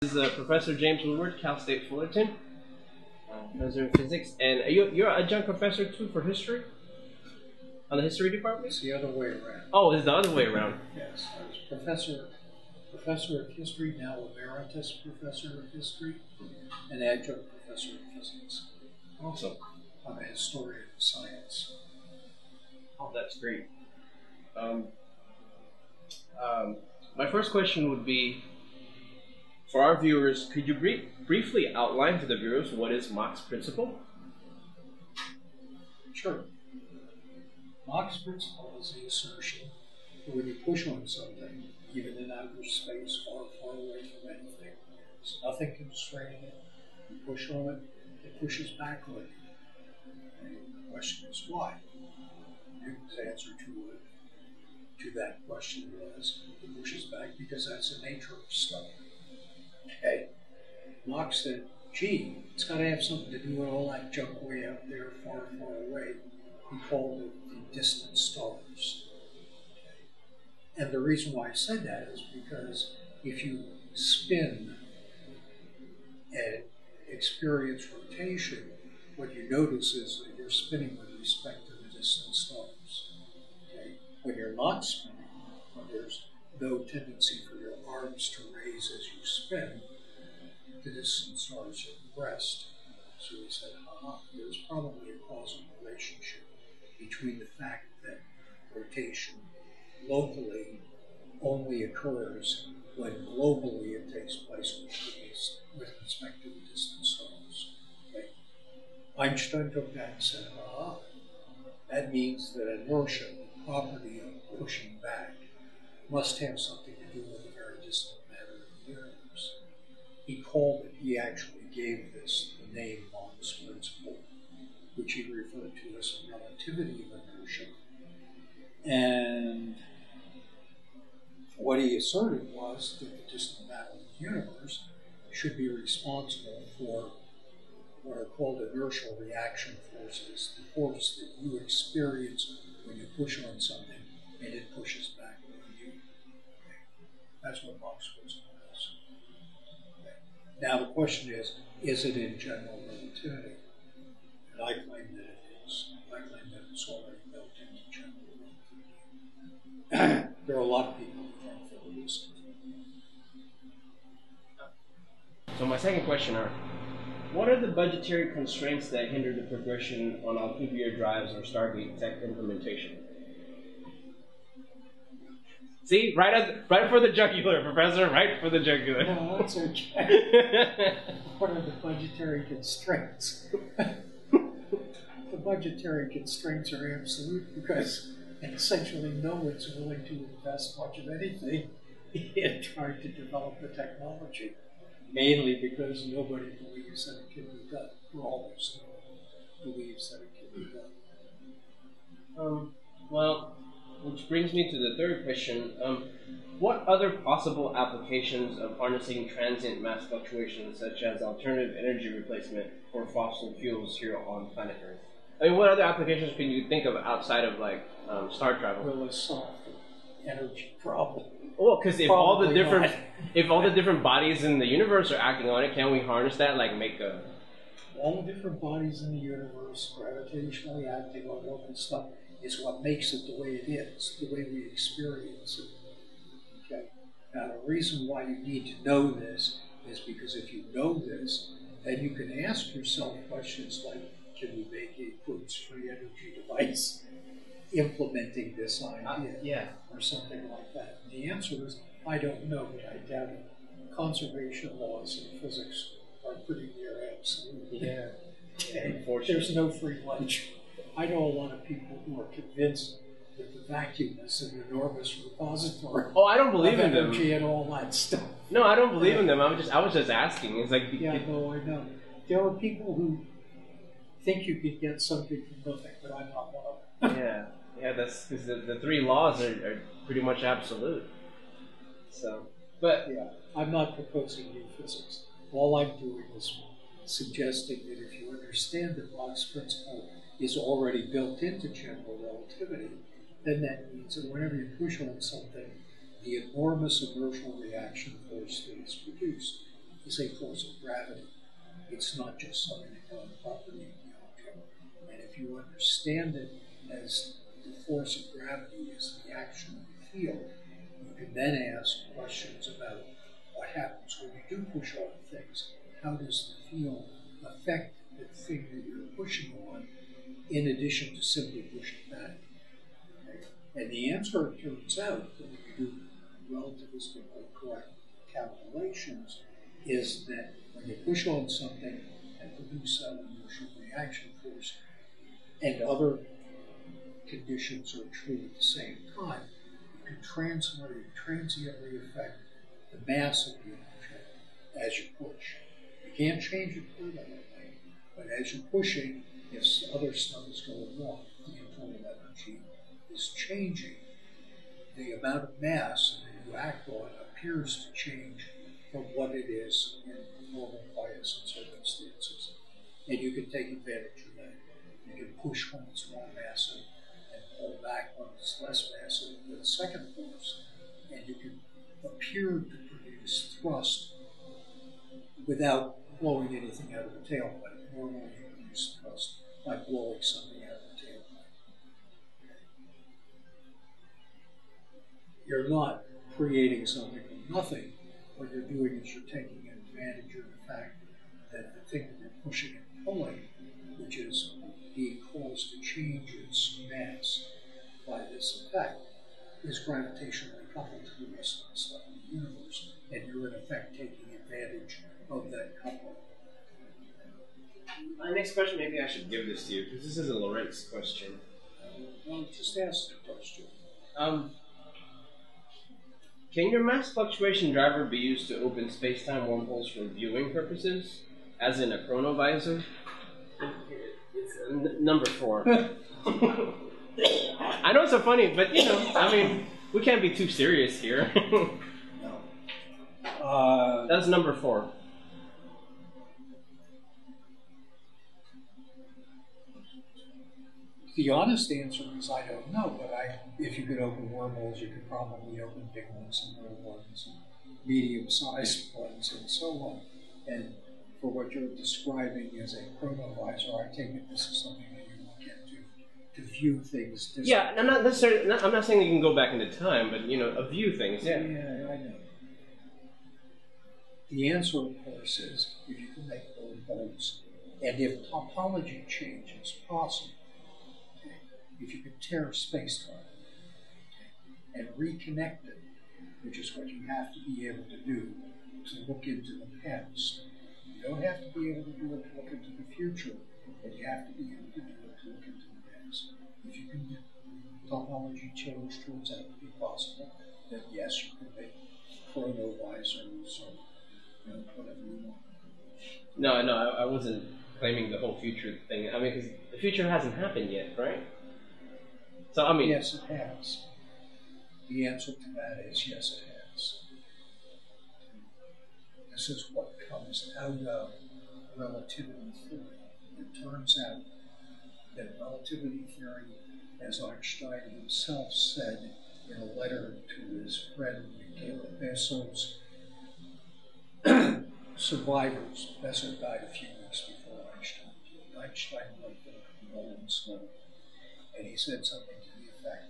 This is Professor James Woodward, Cal State Fullerton, professor of physics, and you're an adjunct professor too for history on the history department. It's the other way around. Oh, it's the other way around. Yes, I was professor of history, now emeritus professor of history, and adjunct professor of physics. Awesome. I'm a historian of science. Oh, that's great. My first question would be, for our viewers, could you briefly outline for the viewers what is Mach's principle? Sure. Mach's principle is the assertion that when you push on something, even in outer space, far, far away from anything, there's nothing constraining it. You push on it, it pushes back on you. And the question is why? Newton's answer to that question was, it pushes back because that's the nature of stuff. Okay. Mach said, gee, it's got to have something to do with all that junk way out there, far, far away. He called it the distant stars. Okay. And the reason why I said that is because if you spin and experience rotation, what you notice is that you're spinning with respect to the distant stars. Okay. When you're not spinning, when there's no tendency for your arms to raise as you spin, the distant stars at rest. So he said, there's probably a causal relationship between the fact that rotation locally only occurs when globally it takes place with respect to the distant stars. Okay? Einstein took that and said, that means that inertia, the property of pushing back, must have something to do with the very distant matter of the universe. He actually gave this the name Mach's principle, which he referred to as the relativity of inertia. And what he asserted was that the distant matter of the universe should be responsible for what are called inertial reaction forces, the force that you experience when you push on something and it pushes back on you. Okay. That's what Mach's principle is. Okay. Now the question is it in general relativity? And I claim that it is. I claim that it's already built into general relativity. There are a lot of people who think that it isn't. So my second question are, what are the budgetary constraints that hinder the progression on Alcubierre drives or Stargate tech implementation? See, right for the jugular, Professor, right for the jugular. No, that's okay. What are the budgetary constraints? The budgetary constraints are absolute because essentially no one's willing to invest much of anything in trying to develop the technology, mainly because nobody believes that it can be done. Who almost believes that it can be done. Well, which brings me to the third question. What other possible applications of harnessing transient mass fluctuations, such as alternative energy replacement for fossil fuels here on planet Earth? I mean, what other applications can you think of outside of star travel? Will it solve the energy problem? Well, because if all the different bodies in the universe are acting on it, can we harness that? Like make a all the different bodies in the universe gravitationally acting on all this stuff is what makes it the way it is, the way we experience it. Okay. Now, the reason why you need to know this is because if you know this, then you can ask yourself questions like, can we make a Quotes-free energy device implementing this idea? Or something like that. And the answer is, I don't know, but I doubt it. Conservation laws in physics are pretty near absolute. Yeah. There's no free lunch. I know a lot of people who are convinced that the vacuum is an enormous repository. Oh, I don't believe in them. Energy and all that stuff. No, I don't believe in them. I was just asking. It's like no, I know. There are people who think you could get something from nothing, but I'm not one of them. Yeah, that's because the three laws are pretty much absolute. So, but I'm not proposing new physics. All I'm doing is suggesting that if you understand that Mach's principle is already built into general relativity, then that means that whenever you push on something, the enormous inertial reaction force that is produced is a force of gravity. It's not just some inequality property of the object. And if you understand it as the force of gravity is the action of the field, you can then ask questions about what happens when you do push on things. How does the field affect the thing that you're pushing on, in addition to simply pushing back? Okay? And the answer, it turns out, that if you do relativistically correct calculations, is that when you push on something and produce that inertial reaction force, and other conditions are true at the same time, you can transiently affect the mass of the object as you push. You can't change it permanently, but as you're pushing, if other stuff is going on, the internal energy is changing. The amount of mass that you act on appears to change from what it is in normal quiescent circumstances. And you can take advantage of that. You can push when it's more massive and pull back when it's less massive with the second force. And you can appear to produce thrust without blowing anything out of the tailpipe. Normally you produce thrust by blowing something out of the tailpipe. You're not creating something from nothing. What you're doing is you're taking advantage of the fact that the thing that you're pushing and pulling, which is being caused to change its mass by this effect, is gravitationally coupled to the rest of the stuff in the universe, and you're in effect taking advantage of that coupling. My next question, maybe I should give this to you, because this is a Lorentz question. Well, just ask the question. Can your mass fluctuation driver be used to open space-time wormholes for viewing purposes, as in a chronovisor? It's number 4. I know it's so funny, but you know, I mean, we can't be too serious here. No. That's number 4. The honest answer is I don't know, but if you could open wormholes, you could probably open big ones and little ones, and medium-sized ones, and so on. And for what you're describing as a chronovisor, I take it this is something that you look at to view things. Yeah, I'm not necessarily. I'm not saying you can go back into time, but you know, view things. Yeah. Yeah, I know. The answer, of course, is if you can make wormholes, and if topology change is possible. If you could tear space-time and reconnect it, which is what you have to be able to do to look into the past. You don't have to be able to do it to look into the future, but you have to be able to do it to look into the past. If you can do topology change turns out to be possible, then yes, you can make chronovisors or whatever you want. No, I wasn't claiming the whole future thing. I mean, because the future hasn't happened yet, right? So, I mean... Yes, it has. The answer to that is yes, it has. This is what comes out of relativity theory. It turns out that relativity theory, as Einstein himself said in a letter to his friend Michaela Besso's survivors, Besso died a few weeks before Einstein. Einstein wrote the Nolan's note, and he said something to the effect,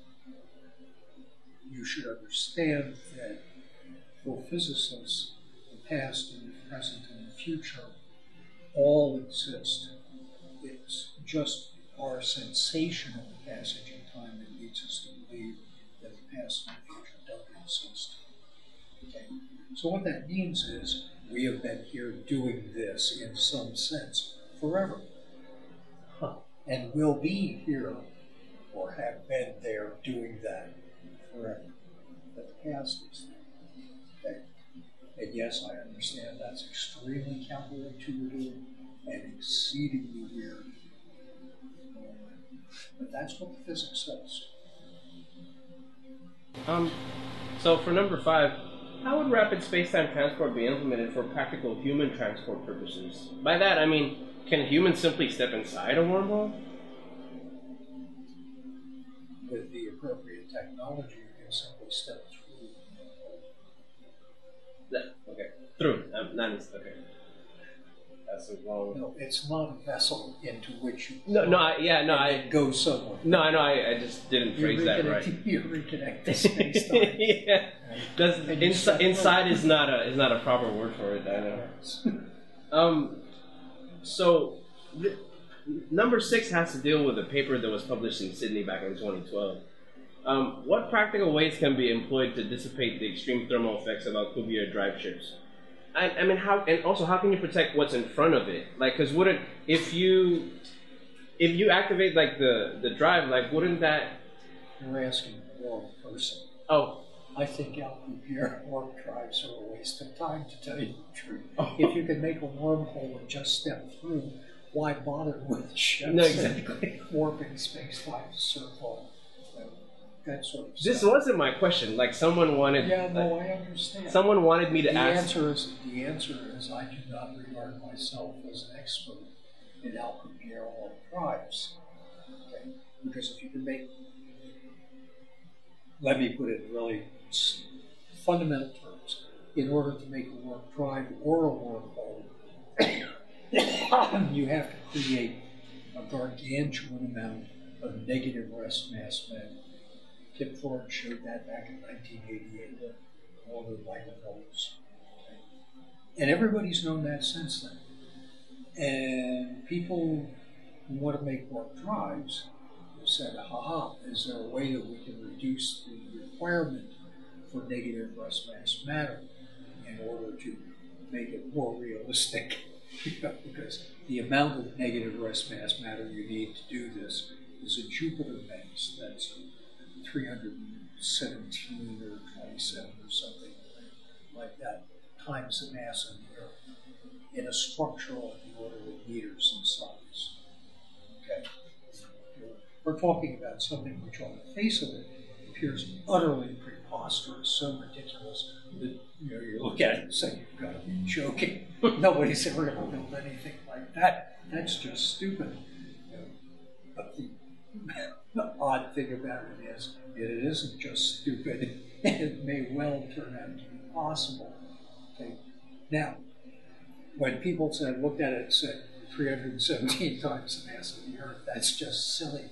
you should understand that for physicists, the past and the present and the future all exist. It's just our sensation of the passage in time that leads us to believe that the past and the future don't exist. Okay? So what that means is we have been here doing this in some sense forever. And will be here or have been there doing that forever. But the past is there. Okay? And yes, I understand that's extremely counterintuitive and exceedingly weird. But that's what the physics says. So for number 5, how would rapid space-time transport be implemented for practical human transport purposes? By that, I mean, can a human simply step inside a wormhole? With the appropriate technology, you can simply step through. Okay. Through. Not okay. That's the wrong. No, it's not a vessel into which you go somewhere. No, I know. I just didn't phrase that right. You reconnect the space time. Yeah. Inside is not a proper word for it. I know. So, number 6 has to deal with a paper that was published in Sydney back in 2012. What practical ways can be employed to dissipate the extreme thermal effects of Alcubierre drive ships? I mean, how can you protect what's in front of it? Like, because if you activate like the drive, like wouldn't that? You're asking the wrong person. Oh. I think Alcubierre warp drives are a waste of time, to tell you the truth. Oh. If you could make a wormhole and just step through, why bother with ships? No, exactly. Warping space-time to circle. That sort of This stuff. wasn't my question. Like someone wanted. Yeah, no, I understand. Someone wanted me to ask. The answer is I do not regard myself as an expert in Alcubierre warp drives. Okay? Because if you can make, let me put it in really fundamental terms, in order to make a warp drive or a wormhole, you have to create a gargantuan amount of negative rest mass matter. Kip Thorne showed that back in 1988 with all the Woodwards. And everybody's known that since then. And people who want to make warp drives have said, is there a way that we can reduce the requirement for negative rest mass matter in order to make it more realistic? Because the amount of negative rest mass matter you need to do this is a Jupiter mass. That's 317 or 27 or something like that, times the mass of the Earth, in a structural of the order of meters in size. Okay? We're talking about something which on the face of it appears utterly preposterous, so ridiculous that you look at it and say, you've got to be joking. Nobody's ever going to build anything like that. That's just stupid. But the odd thing about it is that it isn't just stupid. It may well turn out to be possible. Okay. Now, when people looked at it and said 317 times the mass of the Earth, that's just silly.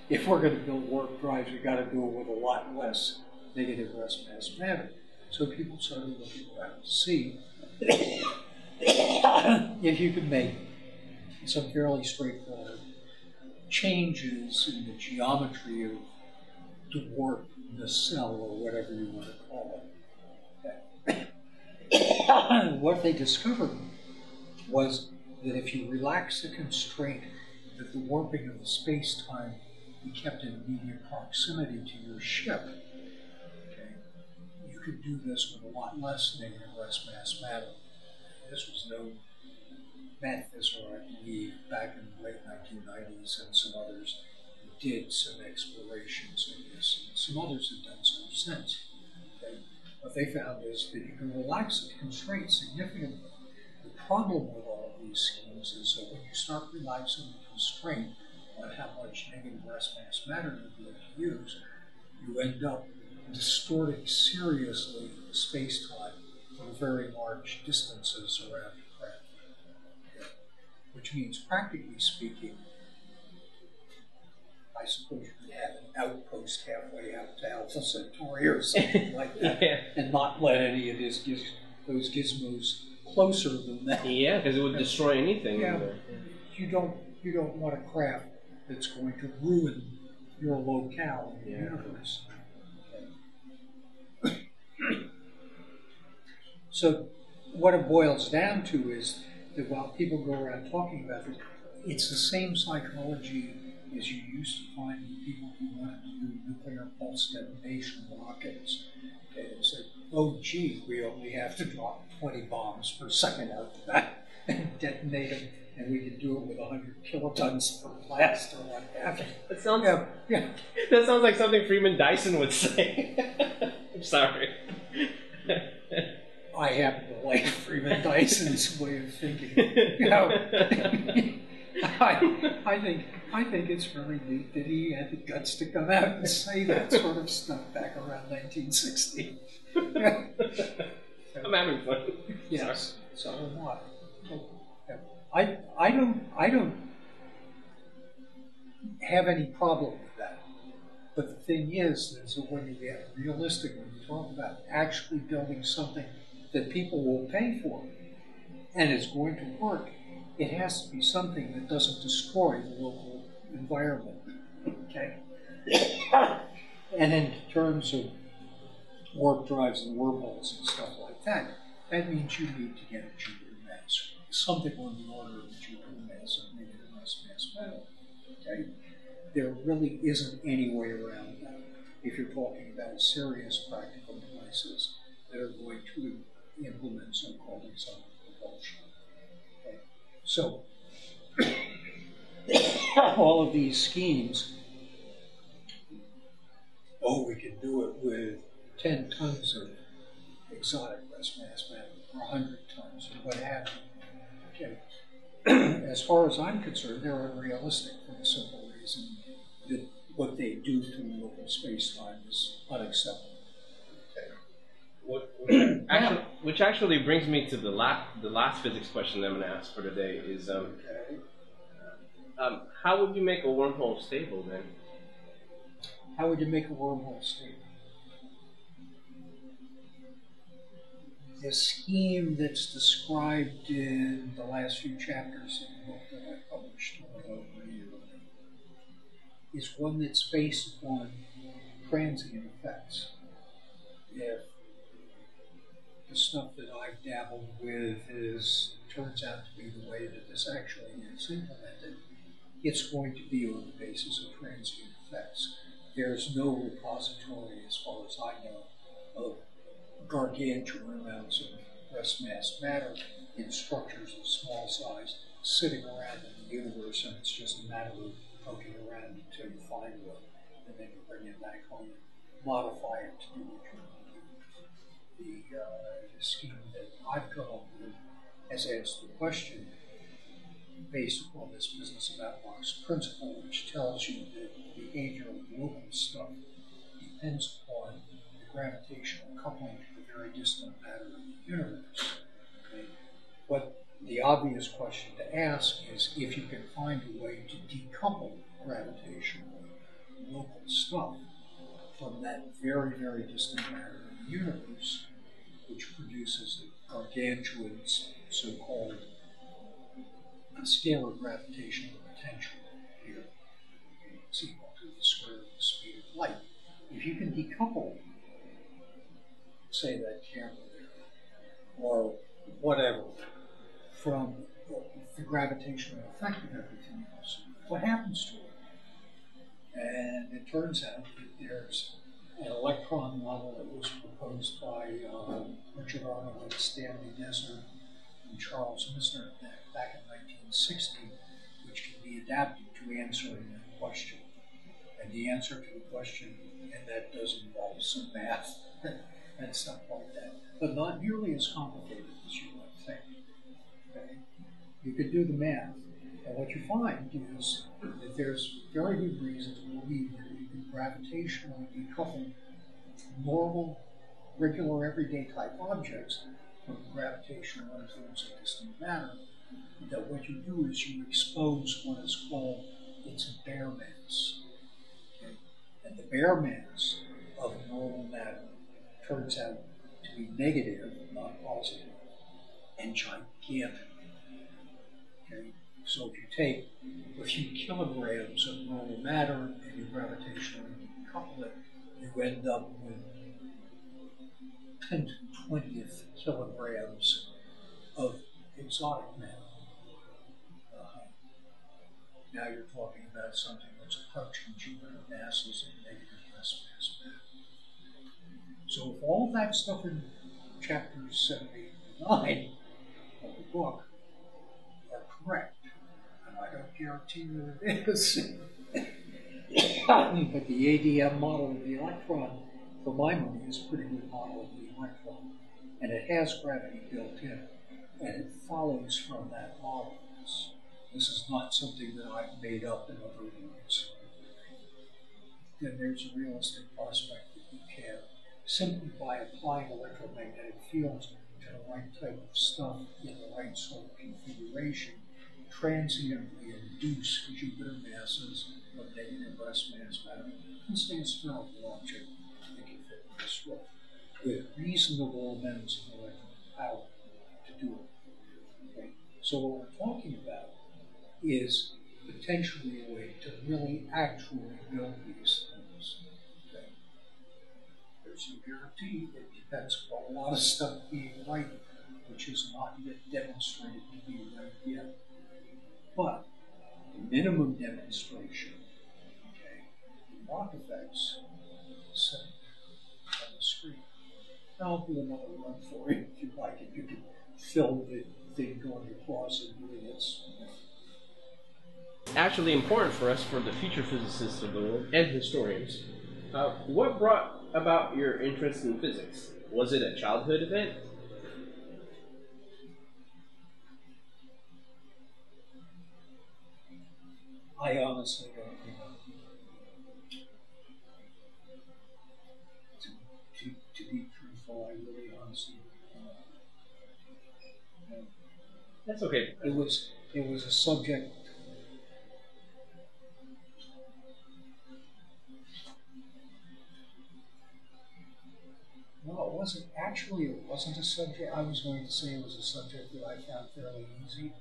If we're going to build warp drives, we've got to do it with a lot less negative rest mass matter. So people started looking around to see if you could make some fairly straightforward changes in the geometry of the warp nacelle, or whatever you want to call it. Okay. What they discovered was that if you relax the constraint that the warping of the space-time be kept in immediate proximity to your ship, okay, you could do this with a lot less negative rest mass matter. This was known. Matt Visser, I believe, back in the late 1990s, and some others did some explorations in this. And some others have done so since. Okay? What they found is that you can relax the constraint significantly. The problem with all of these schemes is that when you start relaxing the constraint on how much negative rest mass matter you're going to use, you end up distorting seriously space-time for very large distances around the craft. Okay? Which means, practically speaking, I suppose you could have an outpost halfway out to Alpha Centauri or something like that, and not let any of those gizmos closer than that. Yeah, because it would destroy anything. Yeah, you don't want a craft that's going to ruin your locale in the universe. Okay. So what it boils down to is that while people go around talking about it, it's the same psychology as you used to find with people who wanted to do nuclear pulse detonation rockets. Okay, they said, oh gee, we only have to drop 20 bombs per second out the back and detonate them, and we can do it with 100 kilotons per blast or what have you. That sounds, that sounds like something Freeman Dyson would say. I'm sorry. I happen to like Freeman Dyson's way of thinking. You know, I think it's really neat that he had the guts to come out and say that sort of stuff back around 1960. I'm having fun. Yes, so am I. I don't have any problem with that. But the thing is that when you get realistic, when you talk about actually building something that people will pay for, and it's going to work, it has to be something that doesn't destroy the local environment. Okay? And in terms of warp drives and wormholes and stuff like that, that means you need to get a Jupiter mass, something on the order of a Jupiter mass, or maybe a nice mass metal. Okay? There really isn't any way around that if you're talking about serious practical devices that are going to implement so-called exotic propulsion. Okay? So, all of these schemes, we can do it with 10 tons of exotic mass matter, or 100 tons, or what have you. Okay. As far as I'm concerned, they're unrealistic for the simple reason that what they do to local space-time is unacceptable. Okay. Which actually brings me to the last physics question I'm going to ask for today is, how would you make a wormhole stable then? How would you make a wormhole stable? The scheme that's described in the last few chapters of the book that I published over a year ago is one that's based upon transient effects. If the stuff that I've dabbled with turns out to be the way that this actually is implemented, it's going to be on the basis of transient effects. There's no repository, as far as I know, of gargantuan amounts of rest mass matter in structures of small size sitting around in the universe, and it's just a matter of poking around until you find one, and then you bring it back home and modify it to do what you want to do. The scheme that I've come up with has asked the question based upon this business of Atomic principle, which tells you that the behavior of local stuff depends upon the gravitational coupling to the very distant matter of the universe. Okay? But the obvious question to ask is if you can find a way to decouple gravitationally local stuff from that very, very distant matter of the universe, which produces a gargantuan so-called scalar gravitational potential here. It's equal to the square root of the speed of light. If you can decouple, say, that camera there, or whatever, from the gravitational effect of everything else, what happens to it? And it turns out that there's an electron model that was proposed by Richard Arnold, Stanley Desner, and Charles Misner back in 1960, which can be adapted to answering that question. And the answer to the question, and that does involve some math and stuff like that, but not nearly as complicated as you might think. Okay? You could do the math, and what you find is that there's very good reason to believe that you can gravitationally decouple normal, regular, everyday type objects from the gravitational influence of distant matter. That what you do is you expose what is called its bare mass. Okay? And the bare mass of normal matter turns out to be negative, not positive, and gigantic. Okay? So if you take a few kilograms of normal matter and you gravitationally decouple it, you end up with 10 to 20th kilograms of exotic matter. Now you're talking about something that's approaching Jupiter masses and negative rest mass matter. So if all of that stuff in chapters 7, 8, and 9 of the book are correct, and I don't guarantee that it is, but the ADM model of the electron, for my money, is a pretty good model of the electron, and it has gravity built in, and it follows from that model. This is not something that I've made up in other words. Then there's a realistic prospect that you can, simply by applying electromagnetic fields to the right type of stuff in the right sort of configuration, transiently induce Jupiter masses of negative rest mass matter and say a spherical object that can fit in this role with reasonable amounts of electrical power to do it. Okay? So what we're talking about is potentially a way to really actually build these things. Okay? There's no guarantee. It depends on a lot of stuff being right, which is not yet demonstrated to be right yet. But the minimum demonstration, okay, the Mach effects, set on the screen. I'll do another run for you if you like it. You can film the thing going across and doing its. Actually important for us, for the future physicists of the world and historians. What brought about your interest in physics? Was it a childhood event? I honestly don't know. To be truthful, I really honestly don't know. That's okay. It was a subject. No, it wasn't. Actually, it wasn't a subject. I was going to say it was a subject that I found fairly easy,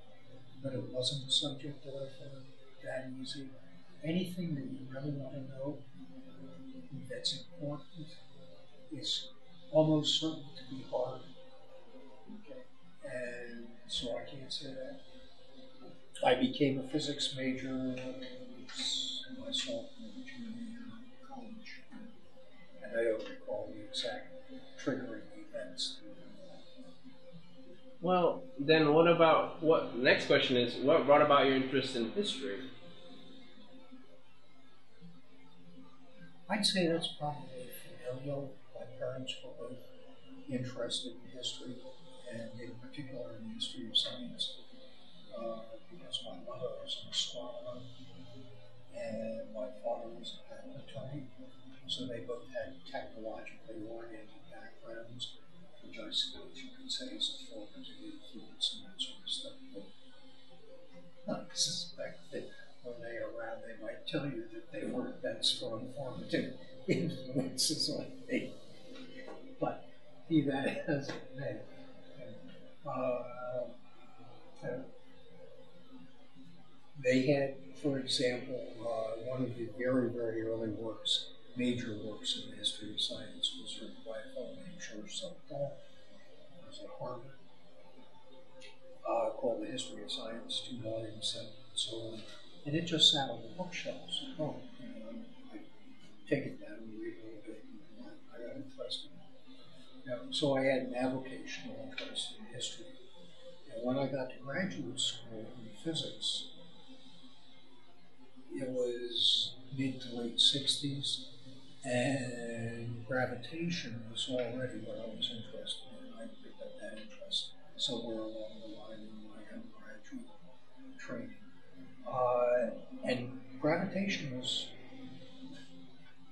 but it wasn't a subject that I found that easy. Anything that you really want to know that's important is almost certain to be hard. Okay. And so I can't say that. I became a physics major my sophomore junior year in college, and I don't recall the exact triggering events. Well, then what next question is, what brought about your interest in history? I'd say that's probably familial. My parents were both interested in history, and in particular in the history of science, because my mother was an astronomer, and my father was a patent attorney, so they both had technologically oriented backgrounds, which I suppose you could say is a formative influence and that sort of stuff. But I suspect that when they are around, they might tell you that they weren't that strong formative influences on me. But be that as it may, they had, for example, one of the very, very early works, major works in the history of science, was written by a fellow named George Sutton. It was at Harvard, called The History of Science, 2 volumes, and so on. And it just sat on the bookshelves at home. I take it down and read a little bit, and I got interested in it. So I had an avocational interest in history. And when I got to graduate school in physics, it was mid to late 60s, and gravitation was already what I was interested in. I picked up that interest somewhere along the line in my undergraduate training. And gravitation was,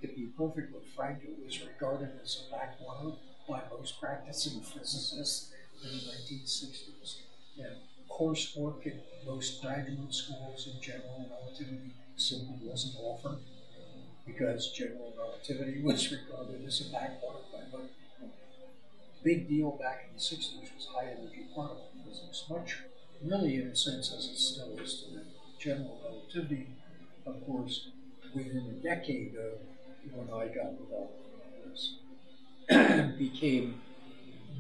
to be perfectly frank, it was regarded as a backwater by most practicing physicists in the 1960s. Coursework in most graduate schools in general relativity simply wasn't offered because general relativity was regarded as a backwater by most people. Big deal back in the 60s was high energy particle physics, much really in a sense as it still is today. General relativity, of course, within a decade of when I got involved in this, became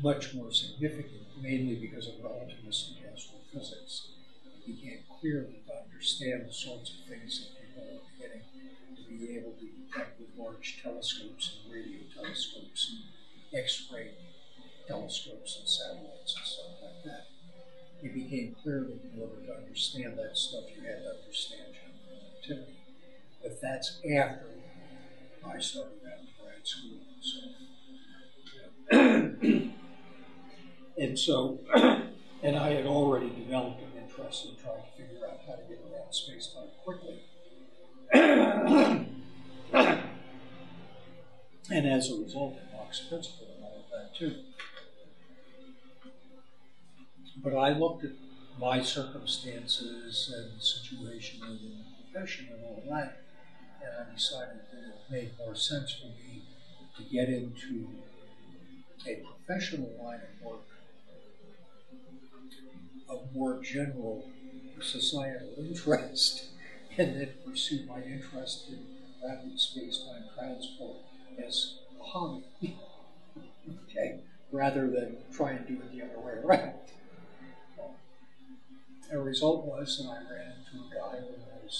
much more significant, mainly because of relativistic astrophysics. It became clear that to understand the sorts of things that people were beginning to be able to detect with large telescopes and radio telescopes and X-ray telescopes and satellites and stuff like that. It became clear that in order to understand that stuff, you had to understand general relativity. But that's after I started out in grad school. And I had already developed an interest in trying to figure out how to get around space-time quickly. And as a result, Mach's principle and all of that too. But I looked at my circumstances and the situation within the profession and all that, and I decided that it made more sense for me to get into a professional line of work of more general societal interest, and then pursue my interest in rapid space-time transport as a hobby, okay, rather than try and do it the other way around. The result was that I ran into a guy who was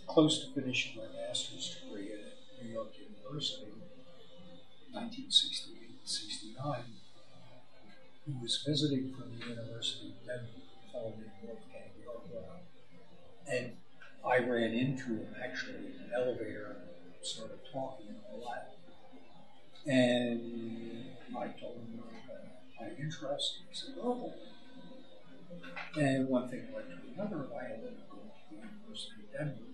close to finishing my master's degree at New York University in 1968-69, who was visiting from the University of Denver, a fellow named Wolfgang York, and I ran into him actually in an elevator and started talking and all that. And I told him my interest, and he said, oh. And one thing led to another, and I ended up going to the University of Denver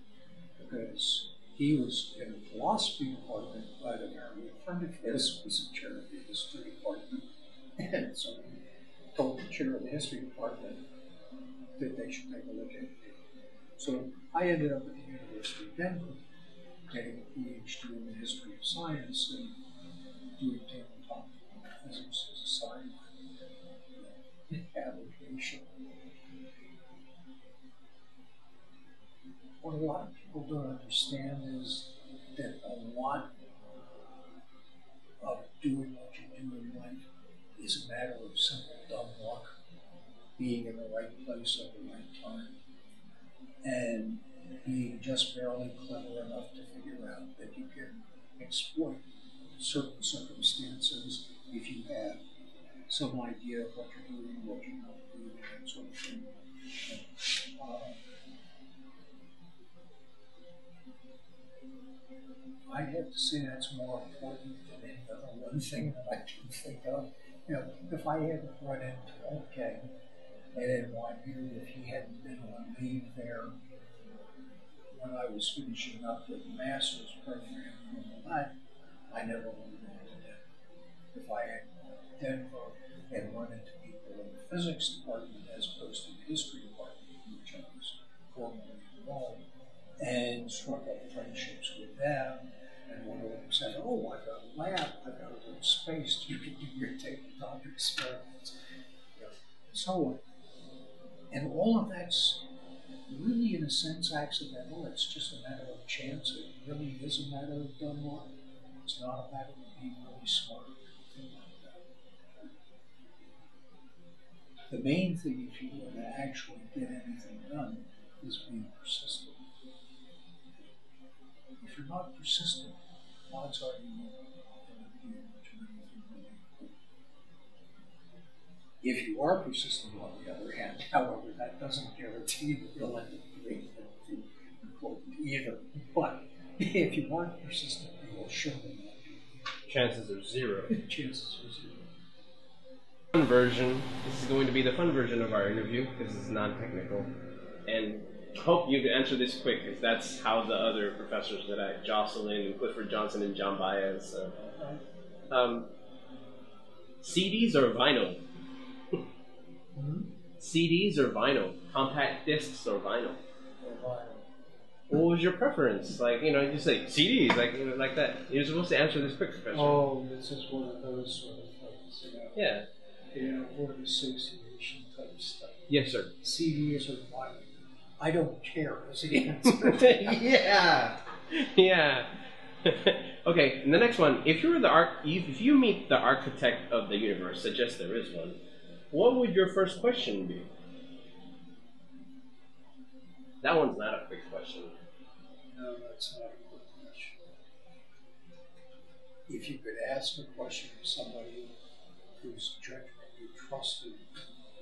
because he was in the philosophy department, but apparently a friend of his was in chair of the history department. And so he told the chair of the history department that they should take a look at it. So I ended up at the University of Denver getting a Ph.D. in the history of science and doing tabletop physics as a side application. What a lot of people don't understand is that a lot of doing what you do in life is a matter of simple dumb luck, being in the right place at the right time, and being just barely clever enough to figure out that you can exploit certain circumstances if you have some idea of what you're doing, what you're not doing, that sort of thing. I'd have to say that's more important than any other one thing that I can think of. You know, if I hadn't run into Wolfgang and then wondered if he hadn't been on leave there when I was finishing up with the master's program and all that, I never would have gone to Denver. If I had gone to Denver and run into people in the physics department as opposed to the history department, in which I was formally involved, and struck up friendships with them, and one of them said, oh, I've got a lab, I've got a little space, you can do your tabletop experiments, you know, and so on. And all of that's really, in a sense, accidental. It's just a matter of chance. It really is a matter of dumb luck. It's not a matter of being really smart or anything like that. The main thing, if you want to actually get anything done, is being persistent. If you're not persistent, odds are you won't end up doing much of anything really. If you are persistent, on the other hand, however, that doesn't guarantee that you'll end up doing anything important either. But if you aren't persistent, you will surely not do. Chances are zero. Chances are zero. Fun version. This is going to be the fun version of our interview because it's non-technical, and hope you can answer this quick because that's how the other professors that I, Jocelyn and Clifford Johnson and John Baez, CDs or vinyl? CDs or vinyl? Compact discs or vinyl? What was your preference? Like, you know, just like CDs, like, you know, like that. You're supposed to answer this quick, Professor. Oh, this is one of those sort of things, you know. Yeah. Yeah, word association type stuff. Yes, sir. CDs or vinyl? I don't care is the answer. Yeah. Yeah. Okay, and the next one. If you were if you meet the architect of the universe, suggest there is one, what would your first question be? That one's not a quick question. No, that's not a quick question. If you could ask a question of somebody whose judgment you trusted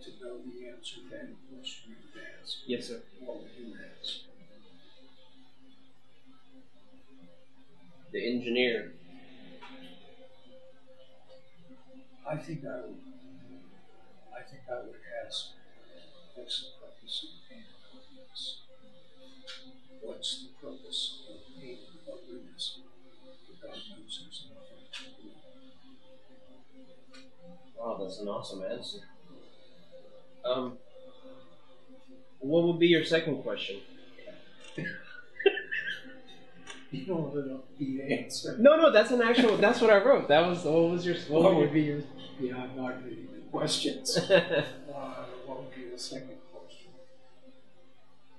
to know the answer to any question you would ask, yes, sir. What would you ask? The engineer. I think I would ask, what's the purpose of pain and ugliness? What's the purpose of pain and ugliness? God knows there's nothing to do. Wow, that's an awesome answer. What would be your second question? You don't want to know the answer. No, that's an actual. That's what I wrote. That was what was your. What would be your? Yeah, I'm not reading the questions. What would be the second question?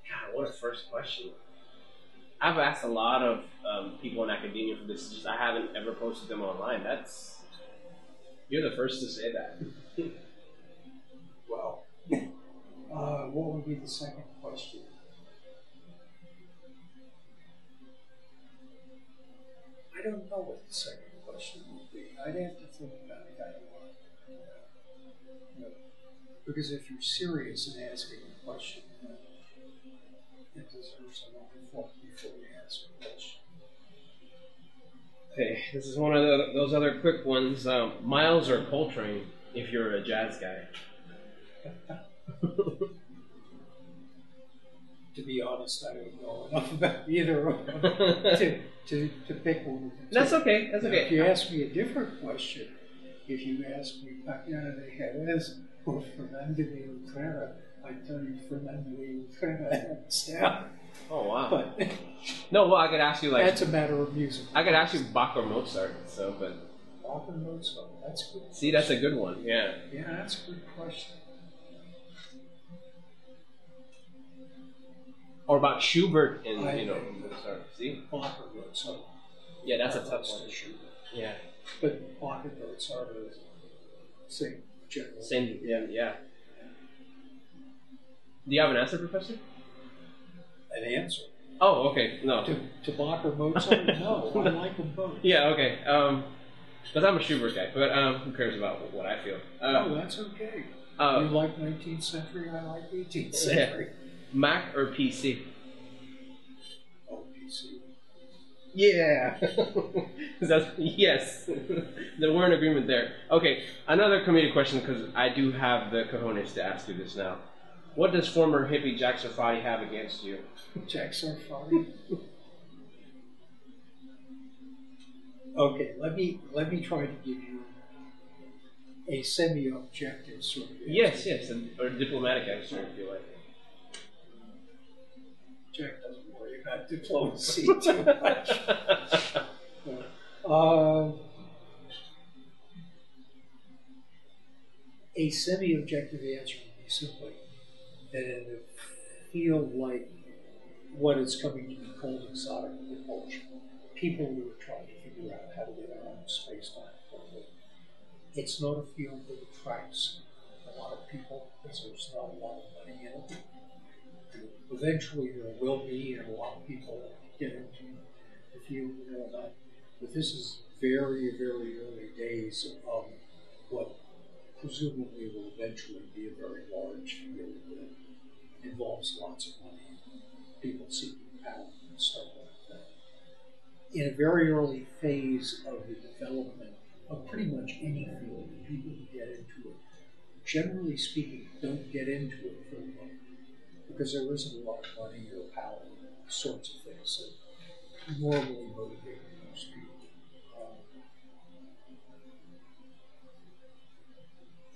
God, what a first question. I've asked a lot of people in academia for this. Just I haven't ever posted them online. You're the first to say that. Well, what would be the second question? I don't know what the second question would be. I'd have to think about it. Because if you're serious in asking a question, it deserves a lot of thought before you ask a question. Okay, this is one of those other quick ones. Miles or Coltrane, if you're a jazz guy. To be honest, I don't know enough about either of them to pick one. That's okay. That's okay. If you ask me a different question, if you ask me Paquiana de Jerez or Fernando de Utrera, I tell you Fernando de Utrera hands down. Oh wow! But no, well, I could ask you like that's a matter of music. I could ask you Bach or Mozart. So, but Bach or Mozart, that's good. See, that's a good one. Yeah. Yeah, that's a good question. Or about Schubert and Mozart. See? Bach or Mozart. Yeah, that's a tough one. Schubert. Yeah. But Bach and Mozart are the same general. Same. Yeah. Do you have an answer, Professor? An answer. Oh, okay. No. To Bach or Mozart? No, I like them both. Yeah, okay. Because I'm a Schubert guy, but who cares about what I feel? Oh, that's okay. You like 19th century, I like 18th century. Yeah. Mac or PC? Oh, PC. Yeah. Yes. We're in agreement there. Okay, another comedic question, because I do have the cojones to ask you this now. What does former hippie Jack Sarfati have against you? Jack Sarfati? Okay, let me try to give you a semi-objective sort of answer. Yes, or diplomatic answer if you like. Jack doesn't worry about diplomacy too much. A semi-objective answer would be simply that in the field like what is coming to be called exotic propulsion, people who are trying to figure out how to get around space-time quickly, it's not a field that attracts a lot of people because there's not a lot of money in it. Eventually there will be, and a lot of people get into the field and all that. But this is very, very early days of what presumably will eventually be a very large field that involves lots of money, people seeking power and stuff like that. In a very early phase of the development of pretty much any field, the people who get into it, generally speaking, don't get into it for the money, because there isn't a lot of money or power, sorts of things that normally motivate most people.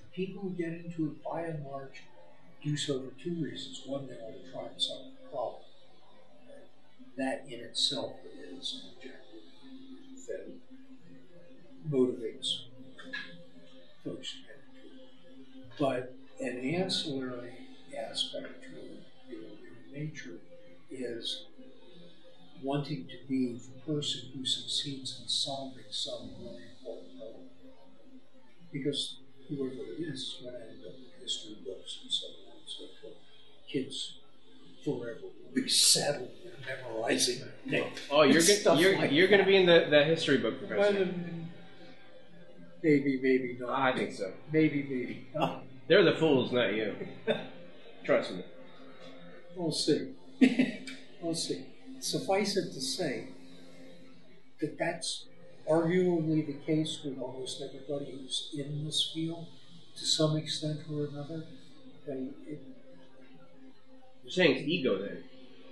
The people who get into it, by and large, do so for two reasons. One, they want to try and solve the problem. That in itself is an objective that motivates folks to get into it. But an ancillary aspect to human nature is wanting to be the person who succeeds in solving some really important problem. Because whoever it is going to end up in history books and so on and so forth. Kids forever will be saddled with memorizing Oh, you're going to be in the history book, Professor. Maybe not. I think so. Maybe not. They're the fools, not you. Trust me. We'll see. We'll see. Suffice it to say that that's arguably the case with almost everybody who's in this field, to some extent or another. You're saying it's ego then?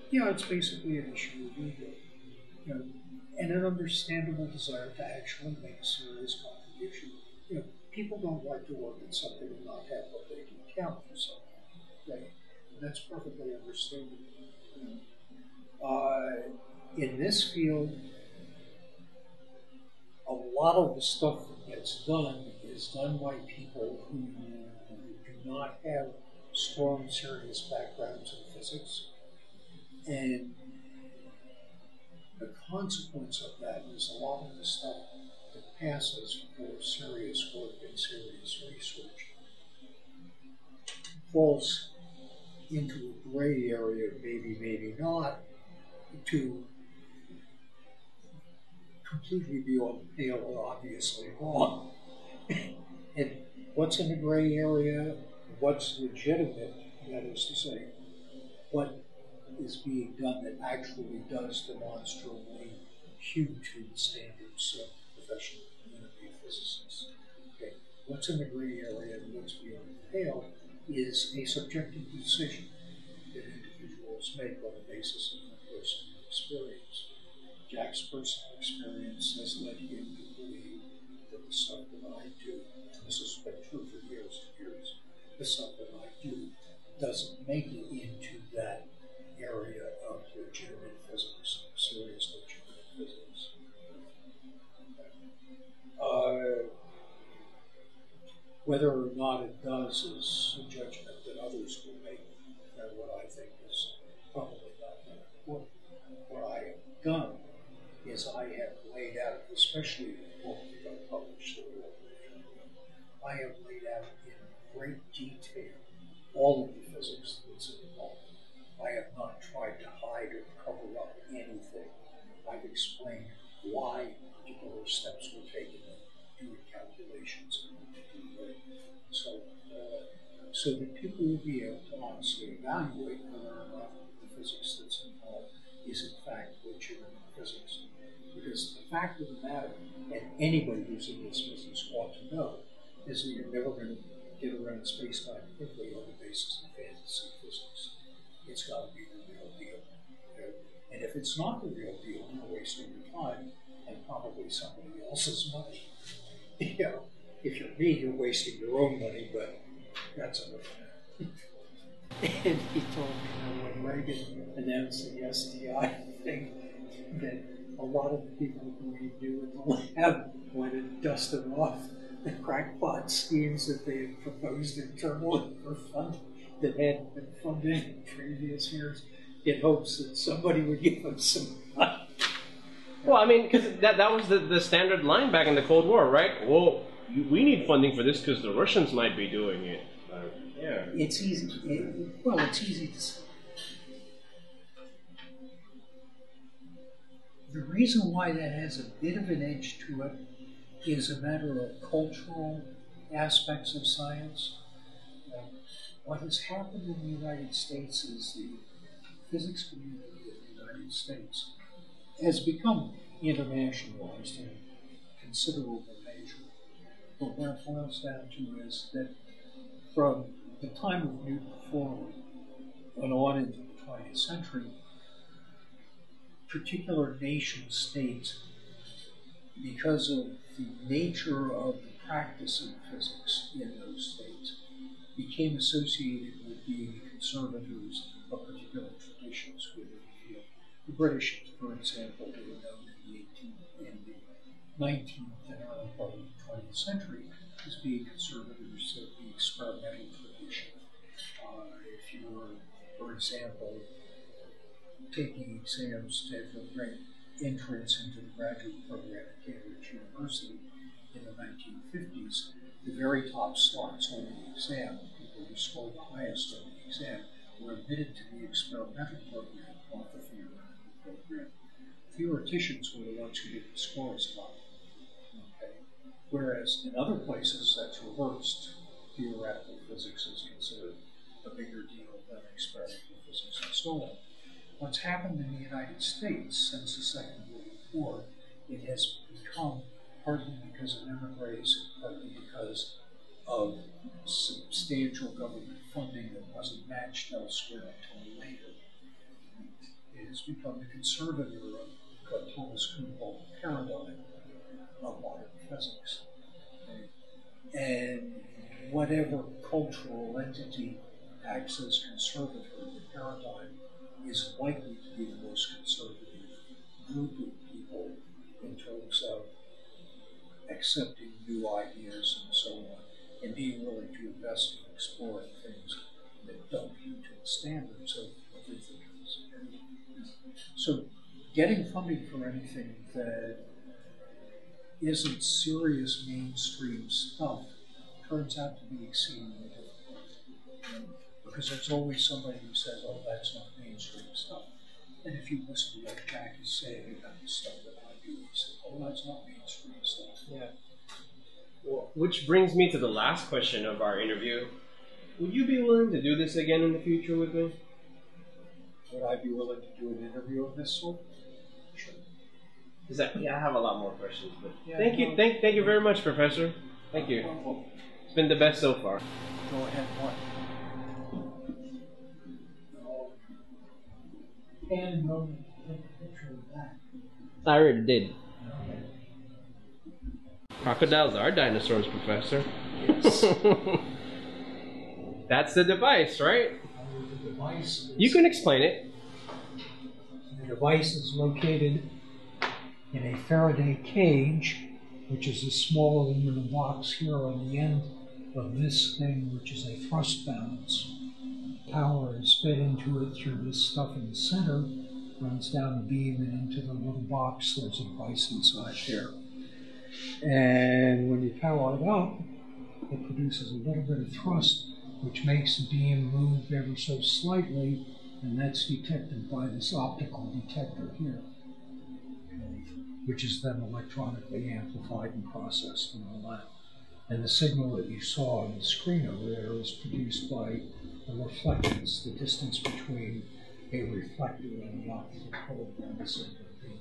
Yeah, it's basically an issue of ego. You know, and an understandable desire to actually make a serious contribution. You know, people don't like to work at something and not have what they can count for something. Okay? That's perfectly understandable. In this field, a lot of the stuff that gets done is done by people who do not have strong, serious backgrounds in physics. And the consequence of that is a lot of the stuff that passes for serious work and serious research falls into a gray area, maybe, maybe not, to completely beyond the pale and obviously wrong. And what's in the gray area, what's legitimate, that is to say, what is being done that actually does demonstrably hew to the standards of professional community of physicists. Okay. What's in the gray area and what's beyond the pale is a subjective decision that individuals make on the basis of their personal experience. Jack's personal experience has led him to believe that the stuff that I do, and this has been true for years and years, the stuff that I do doesn't make it into that area of legitimate physics, serious legitimate physics. Whether or not it does is a judgment that others will make, and what I think is probably not that important. What I have done is I have laid out, especially in the book that I published, I have laid out in great detail all of the physics that's involved. I have not tried to hide or cover up anything. I've explained why particular steps were taken in doing calculations in a particular way. So that people will be able to honestly evaluate whether or not the physics that's involved is in fact legitimate physics. Because the fact of the matter, and anybody who's in this business ought to know, is that you're never going to get around space-time quickly on the basis of fantasy physics. It's got to be the real deal. Okay? And if it's not the real deal, you're wasting your time and probably somebody else's money. You know, if you're me, you're wasting your own money, but that's enough. And he told me that when Reagan announced the SDI thing, that a lot of the people who he knew in the lab went and dusted off the crackpot schemes that they had proposed internally for funding that hadn't been funded in previous years, in hopes that somebody would give them some money. Well, I mean, because that was the standard line back in the Cold War, right? Well, we need funding for this because the Russians might be doing it. Yeah. It's easy. It's easy to say. The reason why that has a bit of an edge to it is a matter of cultural aspects of science. What has happened in the United States is the physics community in the United States has become internationalized in considerable measure. But what it boils down to is that from the time of Newton forward and on into the 20th century, particular nation states, because of the nature of the practice of physics in those states, became associated with being conservators of particular traditions within the field. The British, for example, were known in the 18th and the 19th and early part of the 20th century as being conservators of the experimental tradition. If you were, for example, taking exams to grant entrance into the graduate program at Cambridge University in the 1950s, the very top slots on the exam, people who scored the highest on the exam, were admitted to the experimental program, not the theoretical program. Theoreticians were the ones who didn't score as well. Okay. Whereas in other places, that's reversed. Theoretical physics is considered a bigger deal than experimental physics and so on. What's happened in the United States since the Second World War, it has become, partly because of emigres, partly because of substantial government funding that wasn't matched elsewhere until later, it has become the conservator of what Thomas Kuhn called the paradigm of modern physics. And whatever cultural entity acts as conservator of the paradigm is likely to be the most conservative group of people in terms of accepting new ideas and so on, and being willing to invest in exploring things that don't meet to the standards of everything else. So getting funding for anything that isn't serious mainstream stuff turns out to be exceedingly difficult. Because there's always somebody who says, oh, that's not mainstream stuff. And if you listen to what Jack is saying about the stuff that I do, he says, oh, that's not mainstream stuff. Yeah. Well, which brings me to the last question of our interview. Would you be willing to do this again in the future with me? Would I be willing to do an interview of this sort? Sure. I have a lot more questions, but Yeah, thank you very much, Professor. Thank you. It's been the best so far. Go ahead, what? And take a picture of that. I already did. Crocodiles are dinosaurs, Professor. Yes. That's the device, right? The device You can explain it. The device is located in a Faraday cage, which is a small aluminum box here on the end of this thing, which is a thrust balance. Power is fed into it through this stuff in the center, runs down the beam and into the little box. There's a device inside there. And when you power it up, it produces a little bit of thrust, which makes the beam move ever so slightly, and that's detected by this optical detector here, which is then electronically amplified and processed in the lab. And the signal that you saw on the screen over there is produced by the reflectance, the distance between a reflector and the optical probe and the signal beam.